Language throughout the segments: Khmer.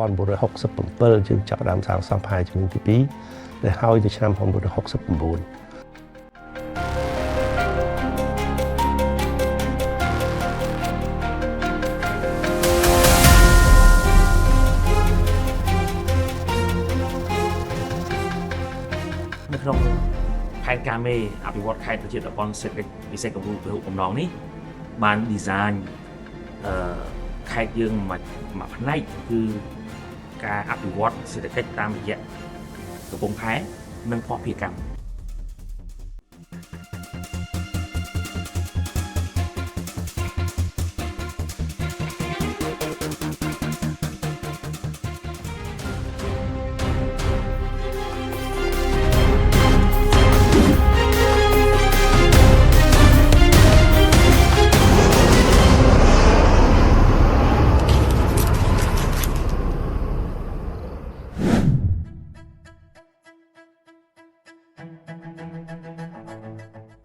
1967យើងចាប់ផ្ដើមសាងសង់ផែចំនួនទី2ដែលហើយទៅឆ្នាំ1969នៅក្នុងផែនការមេអភិវឌ្ឍខេត្តប្រជាតំបន់សេដ្ឋកិច្ចពិសេសកំពូលកំណងនេះបាន design ខេត្តយើងមួយផ្នែកគឺការអភិវឌ្ឍសេដ្ឋកិច្ចតាមរយៈកំពង់ផែនិងភស្តុភារកម្ម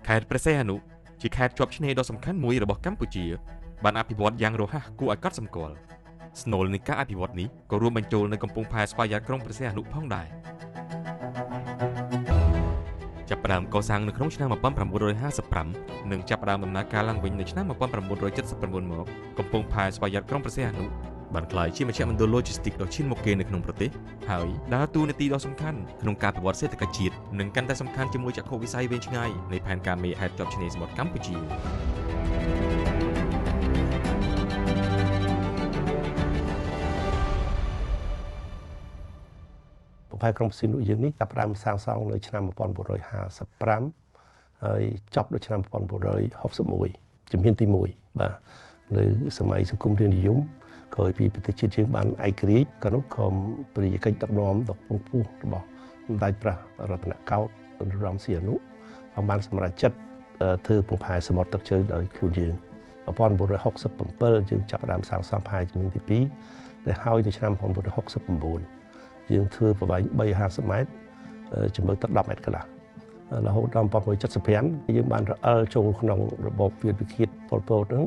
ខេត្តព្រះសីហនុជាខេត្តជាប់ឆ្នេរដ៏សំខាន់មួយរបស់កម្ពុជាបានអភិវឌ្ឍយ៉ាងរហ័សគួរឲ្យកត់សម្គាល់ស្នូលនៃការអភិវឌ្ឍនេះក៏រួមបញ្ចូលនៅកំពង់ផែស្វយ័តក្រុងព្រះសីហនុផងដែរចាប់ផ្ដើមកសាងនៅក្នុងឆ្នាំ1955និងចាប់ផ្ដើមដំណើរការឡើងវិញនៅឆ្នាំ1979មកកំពង់ផែស្វយ័តក្រុងព្រះសីហនុបានក្លាយជាមជ្ឈមណ្ឌល logistics ដ៏ឈានមុខគេនៅក្នុងប្រទេសហើយដើរតួនាទីដ៏សំខាន់ក្នុងការប្រវត្តិសេដ្ឋកិច្ចជាតិនិងកាន់តែសំខាន់ជាមួយចក្ខុវិស័យវែងឆ្ងាយនៃផែនការមេហេតុជាប់ឆ្នេរសមុទ្រកម្ពុជាផែក្រុងព្រះសីហនុយើងនេះចាប់ផ្ដើមសាងសង់នៅឆ្នាំ1955ហើយចប់នៅឆ្នាំ1961ជំហានទី1បាទនៅសម័យសង្គមរាស្ត្រនិយមក្រោយពីប្រទេសជាតិយើងបានឯករាជ្យក៏នោះក៏ព្រះរាជកិច្ចដឹកនាំដ៏ពងពោះរបស់សម្ដេចព្រះរតនកោដ្ឋនរោត្តមសីហនុបានសម្រេចចិត្តធ្វើពងផែសមុទ្រទឹកជ្រៅដោយខ្លួនយើង1967យើងចាប់ផ្ដើមសាងសង់ផែចំនួនទី2ដែលហើយទៅឆ្នាំ1969យើងធ្វើប្រវែង350ម៉ែត្រចំណុចទឹក10ម៉ែត្រកន្លះរហូតដល់1975យើងបានរអិលចូលក្នុងរបបវិទ្យាឃាតប៉ុលពតហ្នឹង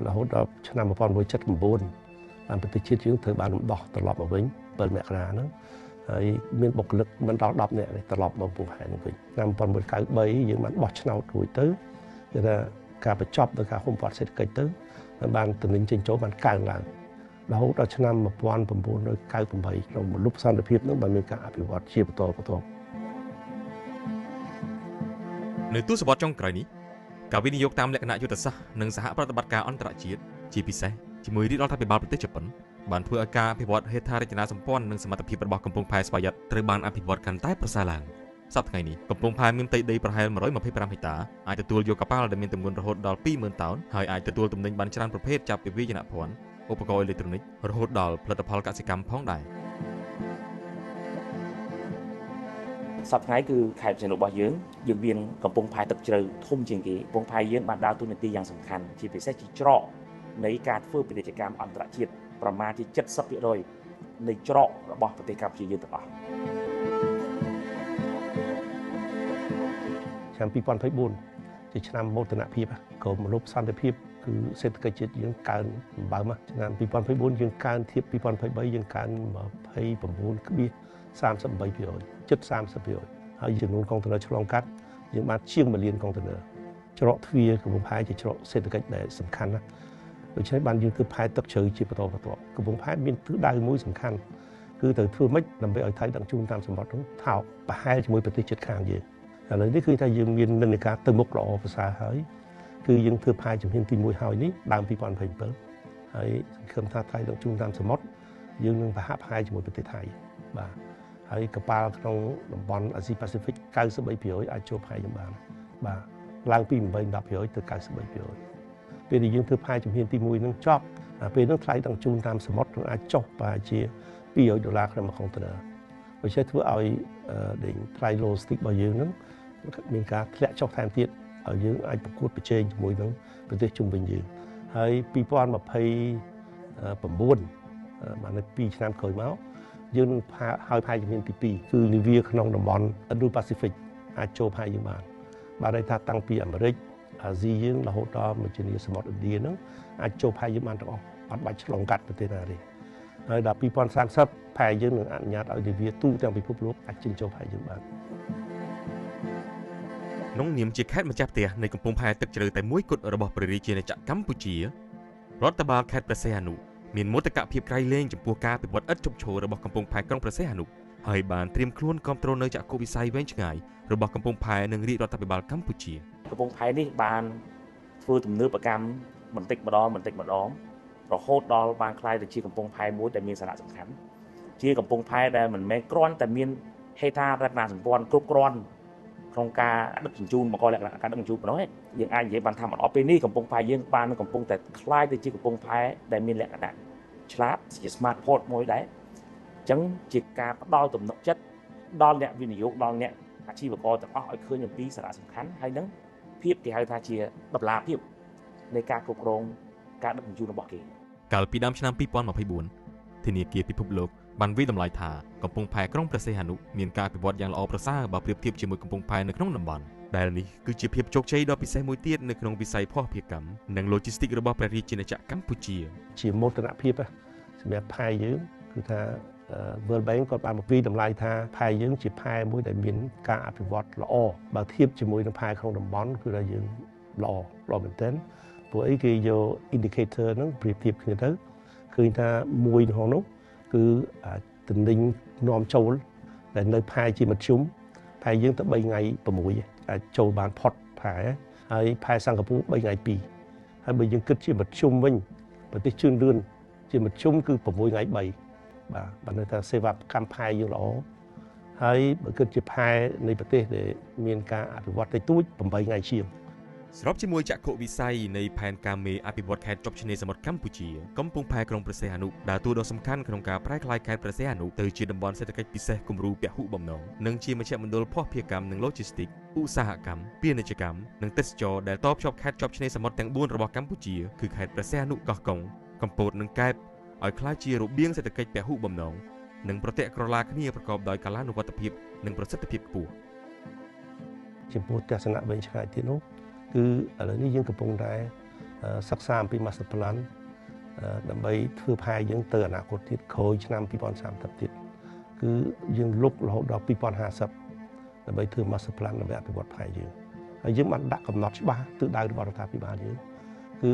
រហូតដល់ឆ្នាំ1979បានប្រទេសជាតិយើងត្រូវបានរំដោះត្រឡប់មកវិញ7មករាហ្នឹងហើយមានបុគ្គលិកមិនដល់10នាក់ត្រឡប់មកពងផែហ្នឹងវិញឆ្នាំ1993យើងបានបោះឆ្នោតរួចទៅគឺថាការបញ្ចប់ដោយការហុំព័ទ្ធសេដ្ឋកិច្ចទៅបានទំនិញចេញចូលបានកើនឡើងរហូតដល់ឆ្នាំ1998ក្នុងមលុបសន្តិភាពនោះបានមានការអភិវឌ្ឍជាបន្តបន្ទាប់នៅទសវត្សរ៍ចុងក្រោយនេះការវិនិយោគតាមលក្ខណៈយុទ្ធសាស្ត្រនិងសហប្រតិបត្តិការអន្តរជាតិជាពិសេសជាមួយរាជរដ្ឋាភិបាលប្រទេសជប៉ុនបានធ្វើឲ្យការអភិវឌ្ឍហេដ្ឋារចនាសម្ព័ន្ធនិងសមត្ថភាពរបស់កំពង់ផែស្វយ័តត្រូវបានអភិវឌ្ឍកាន់តែប្រសើរឡើងសប្តាហ៍ថ្ងៃនេះកំពង់ផែមានផ្ទៃដីប្រហែល125ហិកតាអាចទទួលយកកប៉ាល់ដែលមានទម្ងន់រហូតដល់ 20000 តោនហើយអាចទទួលទំនិញបានច្រើនប្រភេទចាប់ពីវាយនភ័ណ្ឌឧបករណ៍អេឡិចត្រូនិករហូតដល់ផលិតផលកសិកម្មផងដែរសប្តាហ៍ថ្ងៃគឺខេត្តព្រះសីហនុរបស់យើងមានកំពង់ផែទឹកជ្រៅធំជាងគេកំពង់ផែយើងបានដើរតួនាទីយ៉ាងសំខាន់ជាពិសេសជាច្រកនៃការធ្វើពាណិជ្ជកម្មអន្តរជាតិប្រមាណជា 70% នៃច្រករបស់ប្រទេសកម្ពុជាយើងទាំងអស់ឆ្នាំ2024ជាឆ្នាំមោទនភាពក៏មលុបសន្តិភាពគឺសេដ្ឋកិច្ចជាតិយើងកើនបំបើមឆ្នាំ2024យើងកើនធៀប2023យើងកើន29.38%ជិត 30% ហើយចំនួនកុងតឺន័រឆ្លងកាត់យើងបានជាង1លានកុងតឺន័រច្រកទ្វារកំពង់ផែជាច្រកសេដ្ឋកិច្ចដែលសំខាន់ណាស់ដូច្នេះបានយើងធ្វើផែទឹកជ្រៅជាបន្តបន្ទាប់កំពង់ផែមានទិសដៅមួយសំខាន់គឺត្រូវធ្វើម៉េចដើម្បីឲ្យថៃដឹកជញ្ជូនតាមសមុទ្រនោះថោកប្រហែលជាមួយប្រទេសជិតខាងយើងឥឡូវនេះគឺថាយើងមាននិន្នាការទៅមុខល្អប្រសើរហើយគឺយើងធ្វើផែជំហានទី1ហើយនេះដើម2027ហើយសង្ឃឹមថាថៃដឹកជញ្ជូនតាមសមុទ្រយើងនឹងប្រហាក់ប្រហែលជាមួយប្រទេសថៃបាទហើយកប៉ាល់ក្នុងតំបន់អាស៊ីប៉ាស៊ីហ្វិក 93% អាចចូលផែយើងបានបាទឡើងពី 8-10% ទៅ 93% ពេលដែលយើងធ្វើផែជំហានទី1នឹងចប់ពេលនោះថ្លៃដឹកជញ្ជូនតាមសមុទ្រនឹងអាចចុះប្រហែលជា$200ក្នុងមួយកុងតឺន័រដូច្នេះធ្វើឲ្យថ្លៃ logistics របស់យើងនឹងមានការធ្លាក់ចុះថែមទៀតឲ្យយើងអាចប្រកួតប្រជែងជាមួយនឹងប្រទេសជុំវិញយើងហើយ2029បាននៅ2ឆ្នាំក្រោយមកយើងនឹងហើយផែជំហានទី2គឺនាវាក្នុងតំបន់ Indo-Pacific អាចចូលផែយើងបានន័យថាតាំងពីអាមេរិកអាស៊ីយើងរហូតដល់មកជាសមុទ្រឥណ្ឌាហ្នឹងអាចចូលផែយើងបានទាំងអស់អត់បាច់ឆ្លងកាត់ប្រទេសណាទេហ ហើយដល់2030ផែយើងនឹងអនុញ្ញាតឲ្យនាវាទូទាំងពិភពលោកអាចចេញចូលផែយើងបានក្នុងនាមជាខេត្តម្ចាស់ផ្ទះនៃកំពង់ផែទឹកជ្រៅតែមួយគត់របស់ព្រះរាជាណាចក្រកម្ពុជារដ្ឋបាលខេត្តព្រះសីហនុមានមោទកភាពក្រៃលែងចំពោះការពិវត្តឥតឈប់ឈររបស់កំពង់ផែក្រុងព្រះសីហនុហើយបានត្រៀមខ្លួនគ្រប់គ្រងនៅចក្ខុវិស័យវែងឆ្ងាយរបស់កំពង់ផែនិងរាជរដ្ឋាភិបាលកម្ពុជាកំពង់ផែនេះបានធ្វើទំនើបកម្មបន្តិចម្ដងរហូតដល់បានក្លាយទៅជាកំពង់ផែមួយដែលមានសារៈសំខាន់ជាកំពង់ផែដែលមិនមែនគ្រាន់តែមានហេដ្ឋារចនាសម្ព័ន្ធគ្រប់គ្រាន់ក្នុងការដឹកជញ្ជូនមកលក្ខណៈការដឹកជញ្ជូនប៉ុណ្ណោះយើងអាចនិយាយបានថាមកដល់ពេលនេះកំពង់ផែយើងបានកំពុងតែក្លាយទៅជាកំពង់ផែដែលមានលក្ខណៈឆ្លាតជា smart port មួយដែរអញ្ចឹងជាការផ្ដល់ទំនុកចិត្តដល់អ្នកវិនិយោគដល់អ្នកអាជីវករទាំងអស់ឲ្យឃើញអំពីសារៈសំខាន់ហើយនឹងភាពគេហៅថាជាតម្លាភាពនៃការគ្រប់គ្រងការដឹកជញ្ជូនរបស់គេកាលពីដើមឆ្នាំ2024ធនាគារពិភពលោកបានវិតម្លៃថាកំពង់ផែក្រុងព្រះសីហនុមានការអភិវឌ្ឍយ៉ាងល្អប្រសើរបើប្រៀបធៀបជាមួយកំពង់ផែនៅក្នុងតំបន់ដែលនេះគឺជាភាពជោគជ័យដ៏ពិសេសមួយទៀតនៅក្នុងវិស័យភស្តុភារកម្មនិង Logistics របស់ព្រះរាជាណាចក្រកម្ពុជាជាមោទនភាពសម្រាប់ផែយើងគឺថា World Bank គាត់បានវិតម្លៃថាផែយើងជាផែមួយដែលមានការអភិវឌ្ឍល្អបើធៀបជាមួយនឹងផែក្នុងតំបន់គឺថាយើងល្អមែនទែនព្រោះអីគេយក indicator ហ្នឹងប្រៀបធៀបគ្នាទៅឃើញថាមួយក្នុងនោះគឺតំណែងនាំចូលដែលនៅផែជាមធ្យមផែយើងទៅ3ថ្ងៃ6អាចចូលបានផុតផែហើយផែសិង្ហបុរី3ថ្ងៃ2ហើយបើយើងគិតជាមធ្យមវិញប្រទេសជឿនលឿនជាមធ្យមគឺ6ថ្ងៃ3បាទនៅថាសេវាកម្មផែយើងល្អហើយបើគិតជាផែនៃប្រទេសដែលមានការអភិវឌ្ឍតិចតួច8ថ្ងៃជាងស្របជាមួយចក្ខុវិស័យនៃផែនការមេអភិវឌ្ឍខេត្តជាប់ឆ្នេរសមុទ្រកម្ពុជាកំពង់ផែក្រុងព្រះសីហនុដើរតួដ៏សំខាន់ក្នុងការប្រែក្លាយខេត្តព្រះសីហនុទៅជាតំបន់សេដ្ឋកិច្ចពិសេសគំរូពហុបំណងនិងជាមជ្ឈមណ្ឌលភស្តុភារកម្មនិង Logistics ឧស្សាហកម្មពាណិជ្ជកម្មនិងទេសចរណ៍ដែលតភ្ជាប់ខេត្តជាប់ឆ្នេរសមុទ្រទាំង4របស់កម្ពុជាគឺខេត្តព្រះសីហនុកោះកុងកំពតនិងកែបឲ្យក្លាយជារបៀងសេដ្ឋកិច្ចពហុបំណងនិងប្រតិក្រឡាគ្នាប្រកបដោយកាលានុវត្តភាពនិងប្រសិទ្ធភាពខ្ពស់ចំពោះទស្សនៈវែងឆ្ងាយទៀតនោះគឺឥឡូវនេះយើងកំពុងតែសិក្សាអំពី Master Plan ដើម្បីធ្វើផែយើងទៅអនាគតទៀតក្រោយឆ្នាំ2030ទៀតគឺយើងលុករហូតដល់2050ដើម្បីធ្វើ Master Plan ដើម្បីអភិវឌ្ឍផែយើងហើយយើងបានដាក់កំណត់ច្បាស់ទិសដៅរបស់រដ្ឋាភិបាលយើងគឺ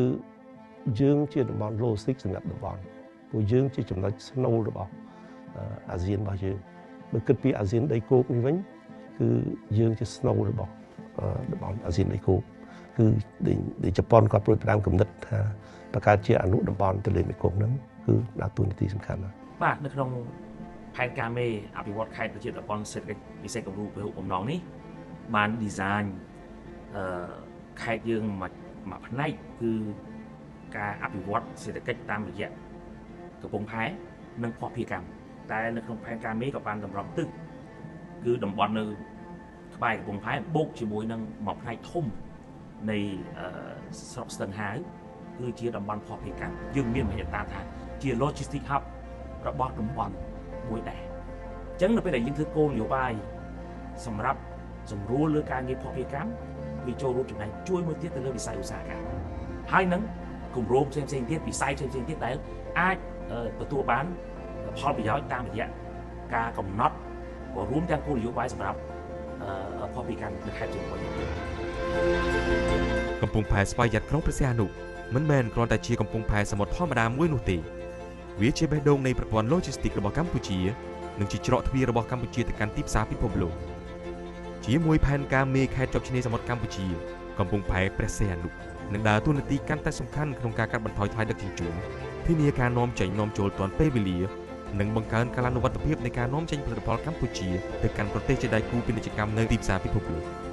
យើងជាតំបន់ Logistics សម្រាប់តំបន់ព្រោះយើងជាចំណុចស្នូលរបស់អាស៊ានរបស់យើងបើគិតពីអាស៊ានដីគោកនេះវិញគឺយើងជាស្នូលរបស់តំបន់អាស៊ានដីគោកគឺដែលជប៉ុនគាត់ព្រួយផ្ដើមគំនិតថាបង្កើតជាអនុតំបន់ទន្លេមេគង្គហ្នឹងគឺដើរតួនាទីសំខាន់ណាស់បាទនៅក្នុងផែនការមេអភិវឌ្ឍខេត្តប្រជាតំបន់សេដ្ឋកិច្ចពិសេសគំរូពហុបំណងនេះបាន design ខេត្តយើងមួយផ្នែកគឺការអភិវឌ្ឍសេដ្ឋកិច្ចតាមរយៈកំពង់ផែនិងភស្តុភារកម្មតែនៅក្នុងផែនការមេក៏បានតម្រង់ទិសគឺតំបន់នៅក្បែរកំពង់ផែបូកជាមួយនឹងមួយផ្នែកធំនៃស្រុកស្ទឹងហាវគឺជាតំបន់ភស្តុភារកម្មយើងមានមហិច្ឆតាថាជា logistic hub របស់តំបន់មួយដែរអញ្ចឹងនៅពេលដែលយើងធ្វើគោលនយោបាយសម្រាប់សម្រួលលើការងារភស្តុភារកម្មវាចូលរួមចំណែកជួយមួយទៀតទៅលើវិស័យឧស្សាហកម្មហើយនឹងគម្រោងផ្សេងៗទៀតវិស័យផ្សេងៗទៀតដែលអាចទទួលបានផលប្រយោជន៍តាមរយៈការកំណត់ក៏រួមទាំងគោលនយោបាយសម្រាប់ភស្តុភារកម្មនៅខេត្តជាវិញកំពង់ផែស្វយ័តក្រុងព្រះសីហនុមិនមែនគ្រាន់តែជាកំពង់ផែសមុទ្រធម្មតាមួយនោះទេវាជាបេះដូងនៃប្រព័ន្ធ Logistics របស់កម្ពុជានិងជាច្រកទ្វាររបស់កម្ពុជាទៅកាន់ទីផ្សារពិភពលោកជាមួយផែនការមេខេត្តជាប់ឆ្នេរសមុទ្រកម្ពុជាកំពង់ផែព្រះសីហនុនឹងដើរតួនាទីកាន់តែសំខាន់ក្នុងការកាត់បន្ថយថ្លៃដឹកជញ្ជូនធានាការនាំចេញនាំចូលទាន់ពេលវេលានិងបង្កើនកាលានុវត្តភាពនៃការនាំចេញផលិតផលកម្ពុជាទៅកាន់ប្រទេសជាដៃគូពាណិជ្ជកម្មនៅទីផ្សារពិភពលោក